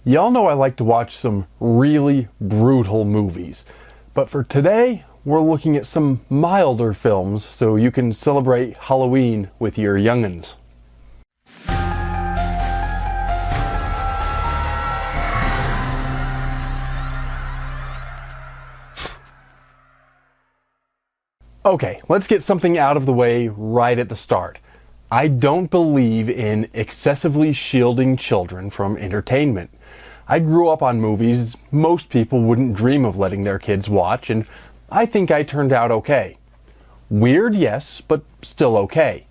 Y'all know I like to watch some really brutal movies, but for today, we're looking at some milder films so you can celebrate Halloween with your young'uns. Okay, let's get something out of the way right at the start. I don't believe in excessively shielding children from entertainment. I grew up on movies most people wouldn't dream of letting their kids watch, and I think I turned out okay. Weird, yes, but still okay.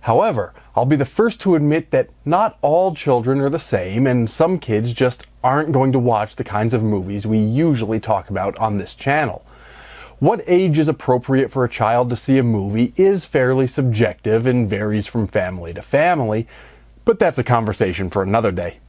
However, I'll be the first to admit that not all children are the same, and some kids just aren't going to watch the kinds of movies we usually talk about on this channel. What age is appropriate for a child to see a movie is fairly subjective and varies from family to family, but that's a conversation for another day.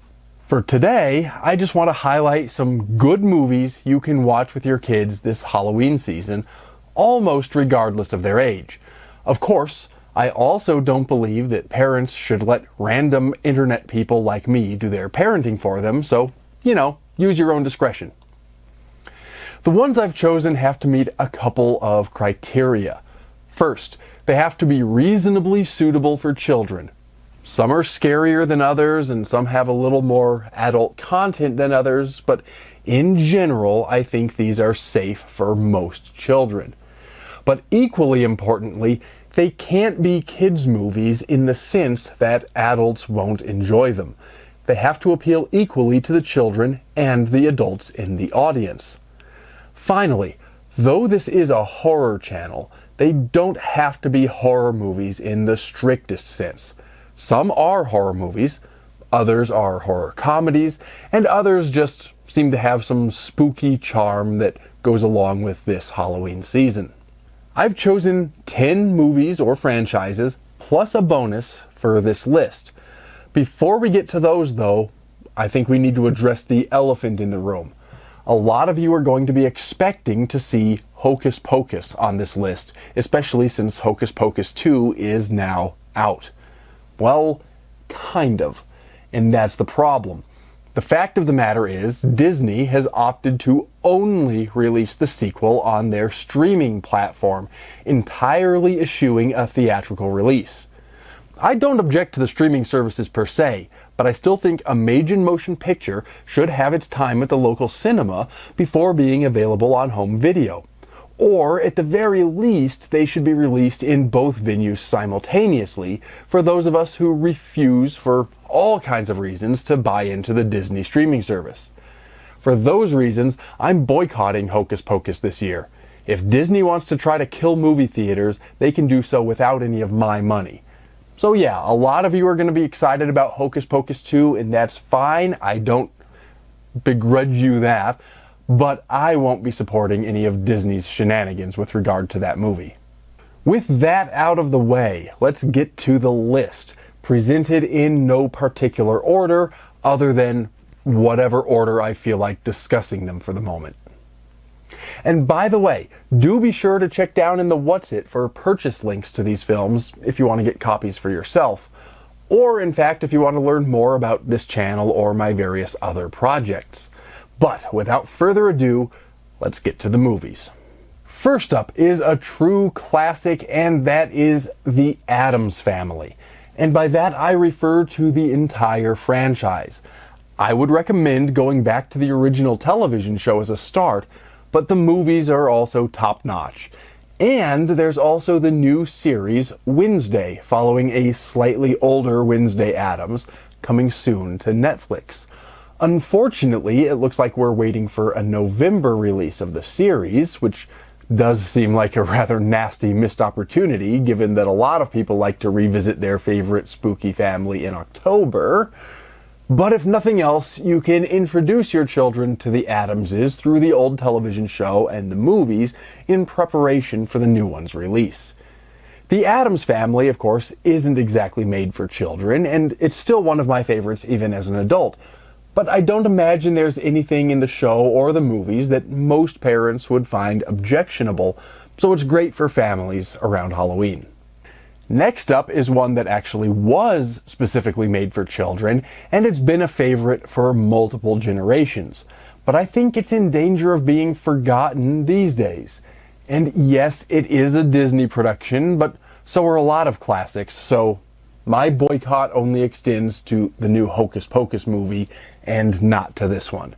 For today, I just want to highlight some good movies you can watch with your kids this Halloween season, almost regardless of their age. Of course, I also don't believe that parents should let random internet people like me do their parenting for them, so, use your own discretion. The ones I've chosen have to meet a couple of criteria. First, they have to be reasonably suitable for children. Some are scarier than others, and some have a little more adult content than others, but in general, I think these are safe for most children. But equally importantly, they can't be kids' movies in the sense that adults won't enjoy them. They have to appeal equally to the children and the adults in the audience. Finally, though this is a horror channel, they don't have to be horror movies in the strictest sense. Some are horror movies, others are horror comedies, and others just seem to have some spooky charm that goes along with this Halloween season. I've chosen 10 movies or franchises, plus a bonus for this list. Before we get to those, though, I think we need to address the elephant in the room. A lot of you are going to be expecting to see Hocus Pocus on this list, especially since Hocus Pocus 2 is now out. Well, kind of. And that's the problem. The fact of the matter is, Disney has opted to only release the sequel on their streaming platform, entirely eschewing a theatrical release. I don't object to the streaming services per se, but I still think a major motion picture should have its time at the local cinema before being available on home video. Or, at the very least, they should be released in both venues simultaneously for those of us who refuse, for all kinds of reasons, to buy into the Disney streaming service. For those reasons, I'm boycotting Hocus Pocus this year. If Disney wants to try to kill movie theaters, they can do so without any of my money. So yeah, a lot of you are going to be excited about Hocus Pocus 2, and that's fine. I don't begrudge you that. But I won't be supporting any of Disney's shenanigans with regard to that movie. With that out of the way, let's get to the list, presented in no particular order other than whatever order I feel like discussing them for the moment. And by the way, do be sure to check down in the What's It for purchase links to these films if you want to get copies for yourself, or in fact if you want to learn more about this channel or my various other projects. But without further ado, let's get to the movies. First up is a true classic, and that is The Addams Family. And by that I refer to the entire franchise. I would recommend going back to the original television show as a start, but the movies are also top-notch. And there's also the new series, Wednesday, following a slightly older Wednesday Addams, coming soon to Netflix. Unfortunately, it looks like we're waiting for a November release of the series, which does seem like a rather nasty missed opportunity, given that a lot of people like to revisit their favorite spooky family in October. But if nothing else, you can introduce your children to the Addamses through the old television show and the movies in preparation for the new one's release. The Addams Family, of course, isn't exactly made for children, and it's still one of my favorites even as an adult. But I don't imagine there's anything in the show or the movies that most parents would find objectionable, so it's great for families around Halloween. Next up is one that actually was specifically made for children, and it's been a favorite for multiple generations. But I think it's in danger of being forgotten these days. And yes, it is a Disney production, but so are a lot of classics, so my boycott only extends to the new Hocus Pocus movie and not to this one.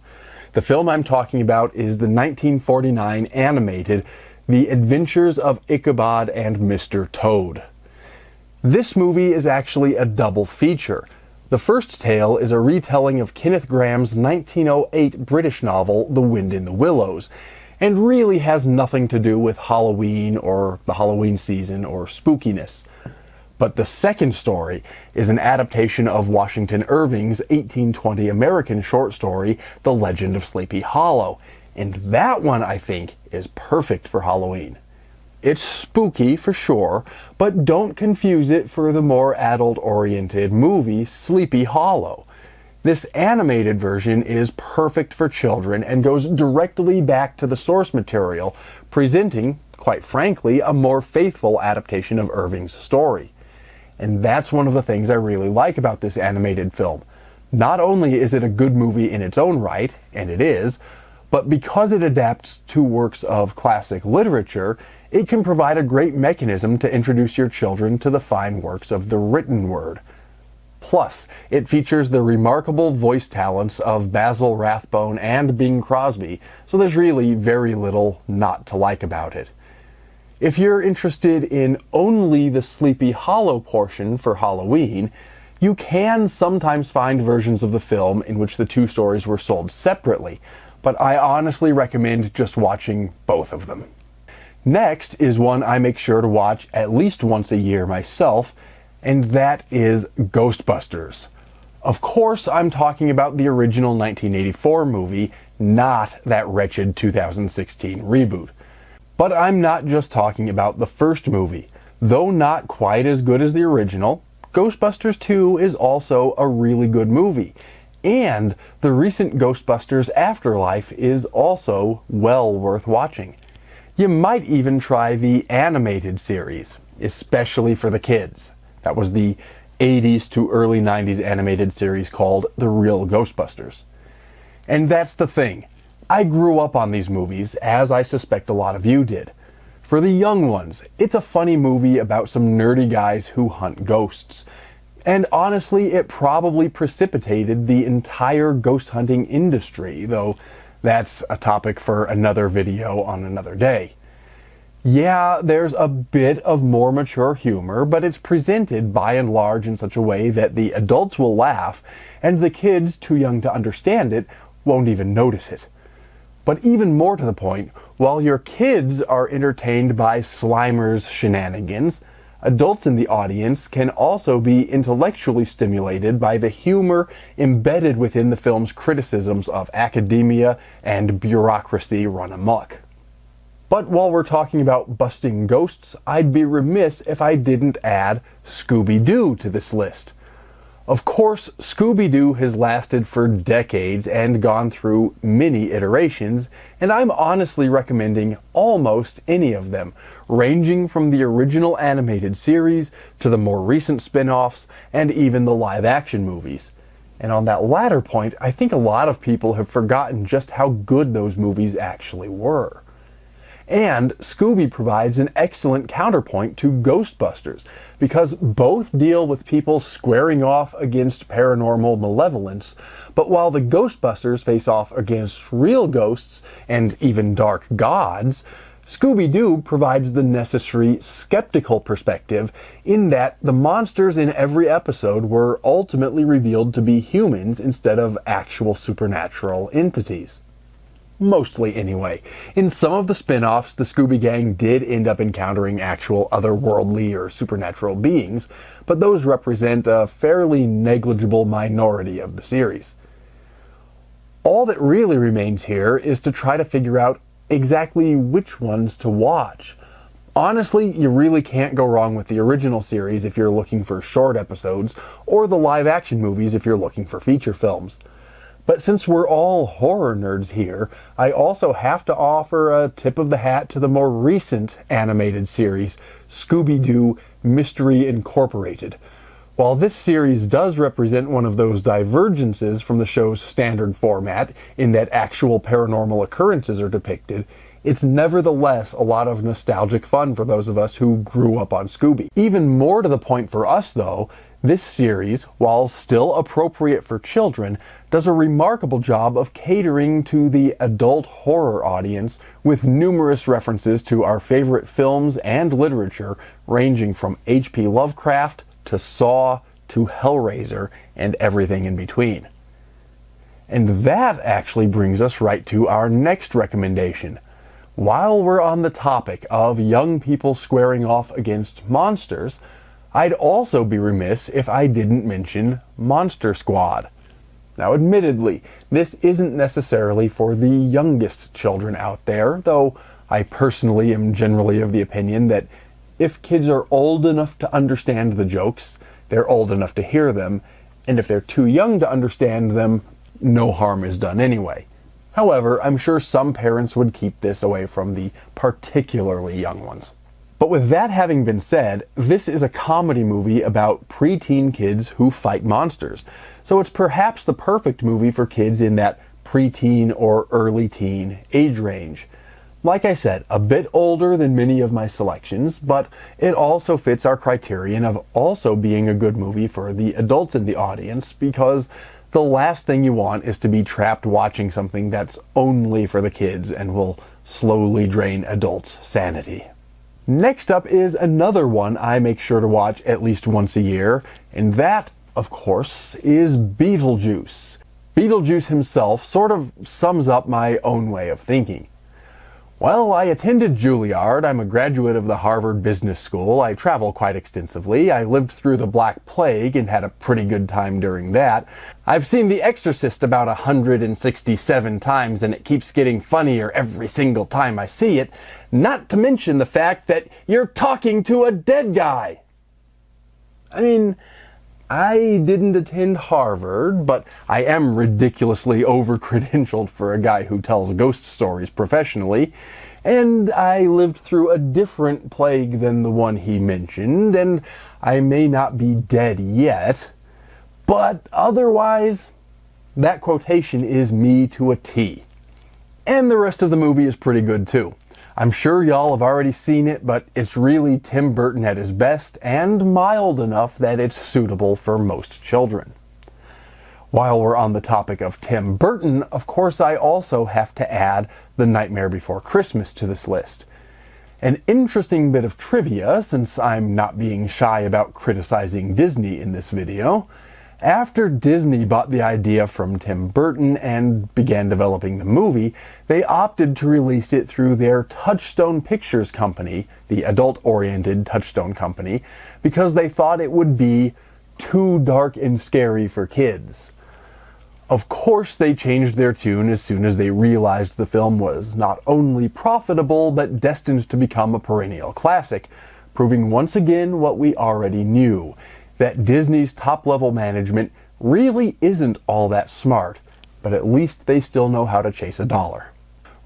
The film I'm talking about is the 1949 animated The Adventures of Ichabod and Mr. Toad. This movie is actually a double feature. The first tale is a retelling of Kenneth Grahame's 1908 British novel, The Wind in the Willows, and really has nothing to do with Halloween or the Halloween season or spookiness. But the second story is an adaptation of Washington Irving's 1820 American short story, The Legend of Sleepy Hollow, and that one, I think, is perfect for Halloween. It's spooky for sure, but don't confuse it for the more adult-oriented movie Sleepy Hollow. This animated version is perfect for children and goes directly back to the source material, presenting, quite frankly, a more faithful adaptation of Irving's story. And that's one of the things I really like about this animated film. Not only is it a good movie in its own right, and it is, but because it adapts two works of classic literature, it can provide a great mechanism to introduce your children to the fine works of the written word. Plus, it features the remarkable voice talents of Basil Rathbone and Bing Crosby, so there's really very little not to like about it. If you're interested in only the Sleepy Hollow portion for Halloween, you can sometimes find versions of the film in which the two stories were sold separately, but I honestly recommend just watching both of them. Next is one I make sure to watch at least once a year myself, and that is Ghostbusters. Of course, I'm talking about the original 1984 movie, not that wretched 2016 reboot. But I'm not just talking about the first movie. Though not quite as good as the original, Ghostbusters 2 is also a really good movie. And the recent Ghostbusters Afterlife is also well worth watching. You might even try the animated series, especially for the kids. That was the 80s to early 90s animated series called The Real Ghostbusters. And that's the thing. I grew up on these movies, as I suspect a lot of you did. For the young ones, it's a funny movie about some nerdy guys who hunt ghosts. And honestly, it probably precipitated the entire ghost hunting industry, though that's a topic for another video on another day. Yeah, there's a bit of more mature humor, but it's presented by and large in such a way that the adults will laugh, and the kids, too young to understand it, won't even notice it. But even more to the point, while your kids are entertained by Slimer's shenanigans, adults in the audience can also be intellectually stimulated by the humor embedded within the film's criticisms of academia and bureaucracy run amok. But while we're talking about busting ghosts, I'd be remiss if I didn't add Scooby-Doo to this list. Of course, Scooby-Doo has lasted for decades and gone through many iterations, and I'm honestly recommending almost any of them, ranging from the original animated series to the more recent spin-offs and even the live-action movies. And on that latter point, I think a lot of people have forgotten just how good those movies actually were. And Scooby provides an excellent counterpoint to Ghostbusters, because both deal with people squaring off against paranormal malevolence, but while the Ghostbusters face off against real ghosts and even dark gods, Scooby-Doo provides the necessary skeptical perspective in that the monsters in every episode were ultimately revealed to be humans instead of actual supernatural entities. Mostly anyway. In some of the spin-offs, the Scooby Gang did end up encountering actual otherworldly or supernatural beings, but those represent a fairly negligible minority of the series. All that really remains here is to try to figure out exactly which ones to watch. Honestly, you really can't go wrong with the original series if you're looking for short episodes, or the live-action movies if you're looking for feature films. But since we're all horror nerds here, I also have to offer a tip of the hat to the more recent animated series, Scooby-Doo Mystery Incorporated. While this series does represent one of those divergences from the show's standard format, in that actual paranormal occurrences are depicted, it's nevertheless a lot of nostalgic fun for those of us who grew up on Scooby. Even more to the point for us, though, this series, while still appropriate for children, does a remarkable job of catering to the adult horror audience with numerous references to our favorite films and literature, ranging from H.P. Lovecraft to Saw to Hellraiser and everything in between. And that actually brings us right to our next recommendation. While we're on the topic of young people squaring off against monsters, I'd also be remiss if I didn't mention Monster Squad. Now, admittedly, this isn't necessarily for the youngest children out there, though I personally am generally of the opinion that if kids are old enough to understand the jokes, they're old enough to hear them, and if they're too young to understand them, no harm is done anyway. However, I'm sure some parents would keep this away from the particularly young ones. But with that having been said, this is a comedy movie about preteen kids who fight monsters, so it's perhaps the perfect movie for kids in that preteen or early teen age range. Like I said, a bit older than many of my selections, but it also fits our criterion of also being a good movie for the adults in the audience, because the last thing you want is to be trapped watching something that's only for the kids and will slowly drain adults' sanity. Next up is another one I make sure to watch at least once a year, and that, of course, is Beetlejuice. Beetlejuice himself sort of sums up my own way of thinking. Well, I attended Juilliard, I'm a graduate of the Harvard Business School, I travel quite extensively, I lived through the Black Plague and had a pretty good time during that. I've seen The Exorcist about 167 times and it keeps getting funnier every single time I see it, not to mention the fact that you're talking to a dead guy. I mean, I didn't attend Harvard, but I am ridiculously over-credentialed for a guy who tells ghost stories professionally, and I lived through a different plague than the one he mentioned, and I may not be dead yet, but otherwise, that quotation is me to a T. And the rest of the movie is pretty good too. I'm sure y'all have already seen it, but it's really Tim Burton at his best and mild enough that it's suitable for most children. While we're on the topic of Tim Burton, of course I also have to add The Nightmare Before Christmas to this list. An interesting bit of trivia, since I'm not being shy about criticizing Disney in this video. After Disney bought the idea from Tim Burton and began developing the movie, they opted to release it through their Touchstone Pictures company, the adult-oriented Touchstone company, because they thought it would be too dark and scary for kids. Of course, they changed their tune as soon as they realized the film was not only profitable, but destined to become a perennial classic, proving once again what we already knew, that Disney's top-level management really isn't all that smart, but at least they still know how to chase a dollar.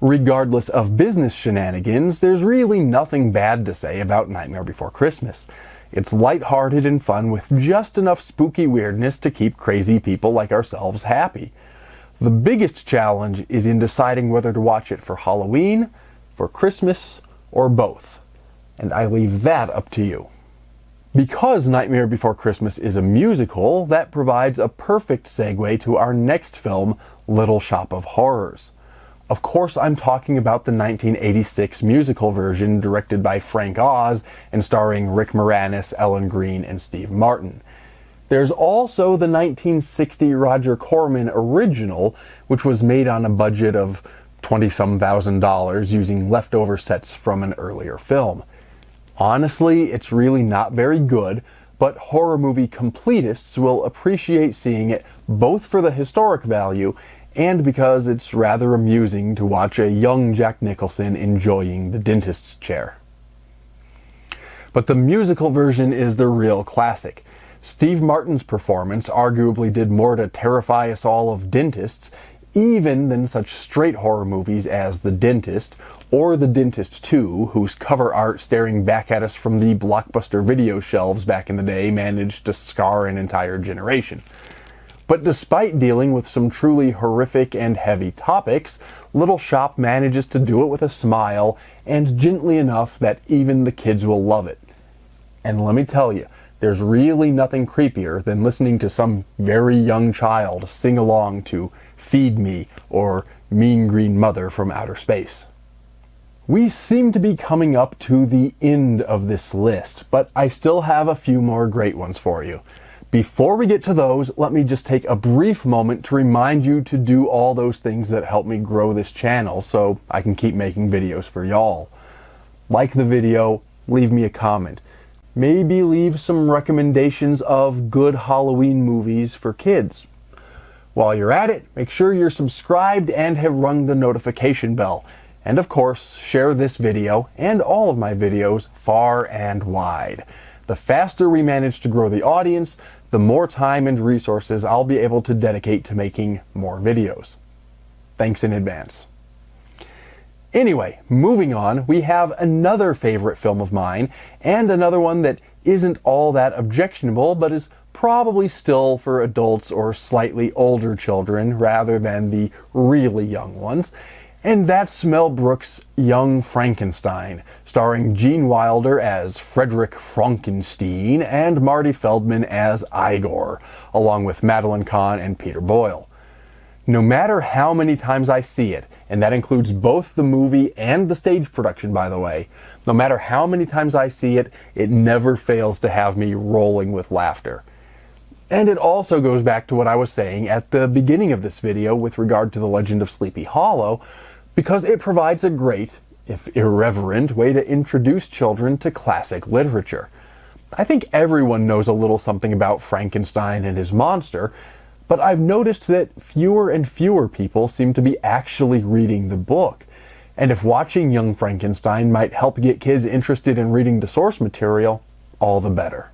Regardless of business shenanigans, there's really nothing bad to say about Nightmare Before Christmas. It's lighthearted and fun with just enough spooky weirdness to keep crazy people like ourselves happy. The biggest challenge is in deciding whether to watch it for Halloween, for Christmas, or both. And I leave that up to you. Because Nightmare Before Christmas is a musical, that provides a perfect segue to our next film, Little Shop of Horrors. Of course, I'm talking about the 1986 musical version directed by Frank Oz and starring Rick Moranis, Ellen Greene, and Steve Martin. There's also the 1960 Roger Corman original, which was made on a budget of $20-some thousand using leftover sets from an earlier film. Honestly, it's really not very good, but horror movie completists will appreciate seeing it both for the historic value and because it's rather amusing to watch a young Jack Nicholson enjoying the dentist's chair. But the musical version is the real classic. Steve Martin's performance arguably did more to terrify us all of dentists, even than such straight horror movies as The Dentist, or The Dentist 2, whose cover art staring back at us from the Blockbuster video shelves back in the day managed to scar an entire generation. But despite dealing with some truly horrific and heavy topics, Little Shop manages to do it with a smile and gently enough that even the kids will love it. And let me tell you, there's really nothing creepier than listening to some very young child sing along to Feed Me or Mean Green Mother from Outer Space. We seem to be coming up to the end of this list, but I still have a few more great ones for you. Before we get to those, let me just take a brief moment to remind you to do all those things that help me grow this channel so I can keep making videos for y'all. Like the video, leave me a comment. Maybe leave some recommendations of good Halloween movies for kids. While you're at it, make sure you're subscribed and have rung the notification bell. And of course, share this video and all of my videos far and wide. The faster we manage to grow the audience, the more time and resources I'll be able to dedicate to making more videos. Thanks in advance. Anyway, moving on, we have another favorite film of mine, and another one that isn't all that objectionable, but is probably still for adults or slightly older children rather than the really young ones. And that's Mel Brooks' Young Frankenstein, starring Gene Wilder as Frederick Frankenstein and Marty Feldman as Igor, along with Madeline Kahn and Peter Boyle. No matter how many times I see it, and that includes both the movie and the stage production, by the way, no matter how many times I see it, it never fails to have me rolling with laughter. And it also goes back to what I was saying at the beginning of this video with regard to The Legend of Sleepy Hollow, because it provides a great, if irreverent, way to introduce children to classic literature. I think everyone knows a little something about Frankenstein and his monster, but I've noticed that fewer and fewer people seem to be actually reading the book. And if watching Young Frankenstein might help get kids interested in reading the source material, all the better.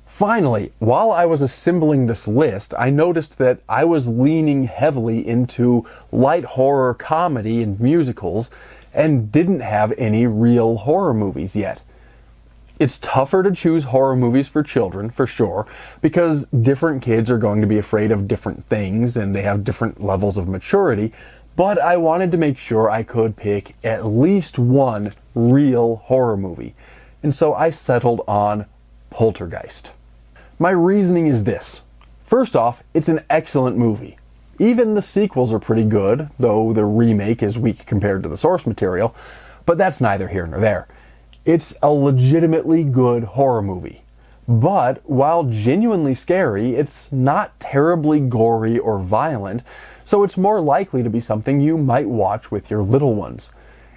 Finally, while I was assembling this list, I noticed that I was leaning heavily into light horror comedy and musicals and didn't have any real horror movies yet. It's tougher to choose horror movies for children, for sure, because different kids are going to be afraid of different things and they have different levels of maturity, but I wanted to make sure I could pick at least one real horror movie, and so I settled on Poltergeist. My reasoning is this. First off, it's an excellent movie. Even the sequels are pretty good, though the remake is weak compared to the source material, but that's neither here nor there. It's a legitimately good horror movie. But while genuinely scary, it's not terribly gory or violent, so it's more likely to be something you might watch with your little ones.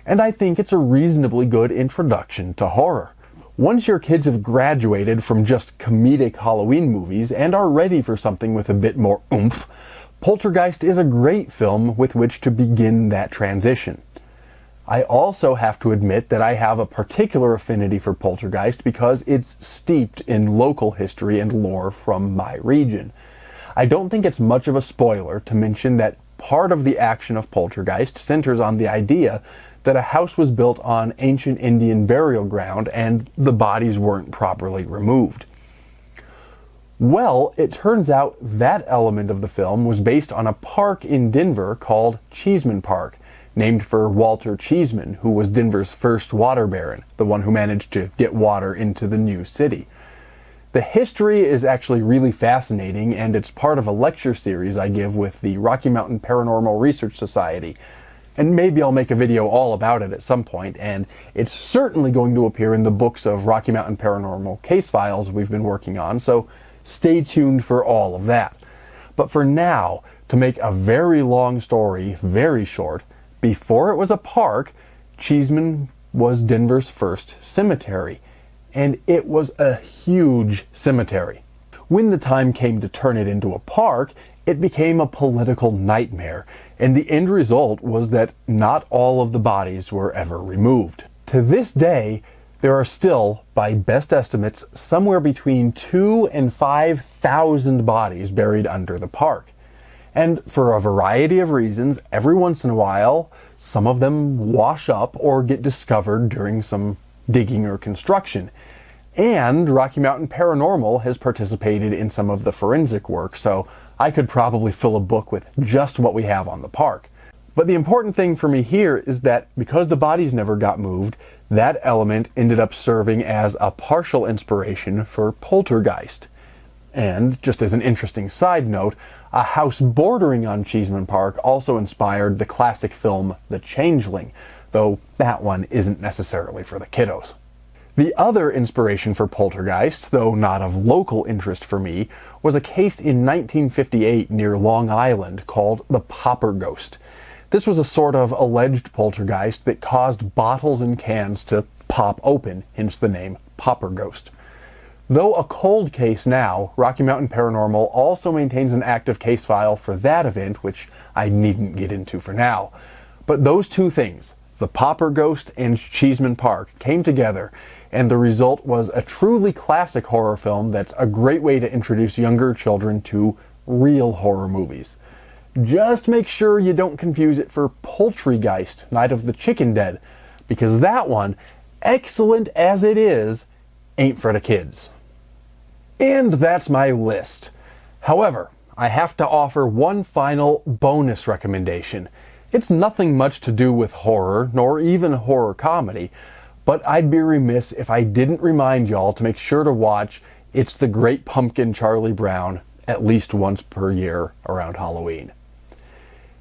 And I think it's a reasonably good introduction to horror. Once your kids have graduated from just comedic Halloween movies and are ready for something with a bit more oomph, Poltergeist is a great film with which to begin that transition. I also have to admit that I have a particular affinity for Poltergeist because it's steeped in local history and lore from my region. I don't think it's much of a spoiler to mention that part of the action of Poltergeist centers on the idea that a house was built on ancient Indian burial ground and the bodies weren't properly removed. Well, it turns out that element of the film was based on a park in Denver called Cheeseman Park, named for Walter Cheeseman, who was Denver's first water baron, the one who managed to get water into the new city. The history is actually really fascinating, and it's part of a lecture series I give with the Rocky Mountain Paranormal Research Society. And maybe I'll make a video all about it at some point, and it's certainly going to appear in the books of Rocky Mountain Paranormal case files we've been working on, so stay tuned for all of that. But for now, to make a very long story very short, before it was a park, Cheeseman was Denver's first cemetery, and it was a huge cemetery. When the time came to turn it into a park, it became a political nightmare, and the end result was that not all of the bodies were ever removed. To this day, There are still, by best estimates, somewhere between 2,000 and 5,000 bodies buried under the park. And for a variety of reasons, every once in a while, some of them wash up or get discovered during some digging or construction. And Rocky Mountain Paranormal has participated in some of the forensic work, so I could probably fill a book with just what we have on the park. But the important thing for me here is that because the bodies never got moved, that element ended up serving as a partial inspiration for Poltergeist. And, just as an interesting side note, a house bordering on Cheeseman Park also inspired the classic film The Changeling, though that one isn't necessarily for the kiddos. The other inspiration for Poltergeist, though not of local interest for me, was a case in 1958 near Long Island called the Popper Ghost. This was a sort of alleged poltergeist that caused bottles and cans to pop open, hence the name Popper Ghost. Though a cold case now, Rocky Mountain Paranormal also maintains an active case file for that event, which I needn't get into for now. But those two things, the Popper Ghost and Cheeseman Park, came together, and the result was a truly classic horror film that's a great way to introduce younger children to real horror movies. Just make sure you don't confuse it for Poultrygeist, Night of the Chicken Dead, because that one, excellent as it is, ain't for the kids. And that's my list. However, I have to offer one final bonus recommendation. It's nothing much to do with horror, nor even horror comedy, but I'd be remiss if I didn't remind y'all to make sure to watch It's the Great Pumpkin Charlie Brown at least once per year around Halloween.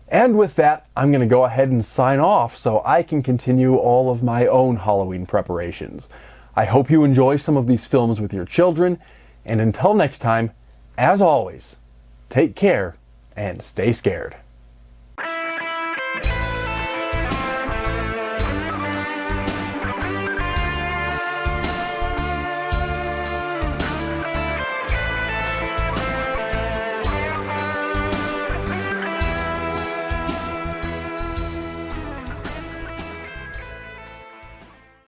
And with that, I'm going to go ahead and sign off so I can continue all of my own Halloween preparations. I hope you enjoy some of these films with your children, and until next time, as always, take care and stay scared.